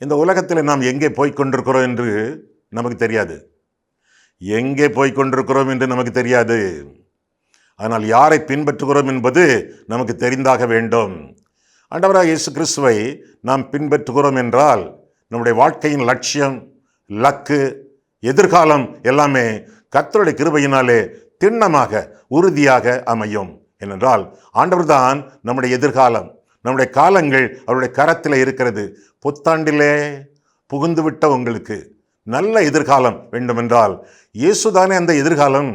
இந்த உலகத்தில் நாம் எங்கே போய்கொண்டிருக்கிறோம் என்று நமக்கு தெரியாது. எங்கே போய்கொண்டிருக்கிறோம் என்று நமக்கு தெரியாது. ஆனால் யாரை பின்பற்றுகிறோம் என்பது நமக்கு தெரிந்தாக வேண்டும். ஆண்டவராகிய இயேசு கிறிஸ்துவை நாம் பின்பற்றுகிறோம் என்றால் நம்முடைய வாழ்க்கையின் லட்சியம், லக்கு, எதிர்காலம் எல்லாமே கர்த்தருடைய கிருபையினாலே திண்ணமாக உறுதியாக அமையும். ஏனென்றால் ஆண்டவர்தான் நம்முடைய எதிர்காலம். நம்முடைய காலங்கள் அவருடைய கரத்தில் இருக்கிறது. புத்தாண்டிலே புகுந்துவிட்ட உங்களுக்கு நல்ல எதிர்காலம் வேண்டுமென்றால் இயேசுதானே அந்த எதிர்காலம்.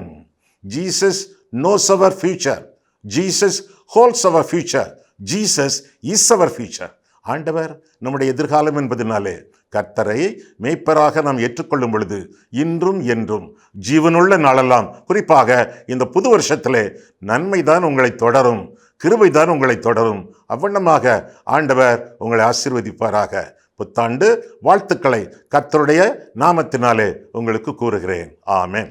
Jesus knows our future. Jesus holds our future. Jesus is our future. ஆண்டவர் நம்முடைய எதிர்காலம் என்பதனாலே கர்த்தரை மேய்ப்பராக நாம் ஏற்றுக்கொள்ளும் பொழுது இன்றும் என்றும் ஜீவனுள்ள நாளெல்லாம், குறிப்பாக இந்த புது வருஷத்திலே நன்மைதான் உங்களை தொடரும், கிருபைதான் உங்களை தொடரும். அவ்வண்ணமாக ஆண்டவர் உங்களை ஆசீர்வதிப்பாராக. புத்தாண்டு வாழ்த்துக்களை கர்த்தருடைய நாமத்தினாலே உங்களுக்கு கூறுகிறேன். ஆமென்.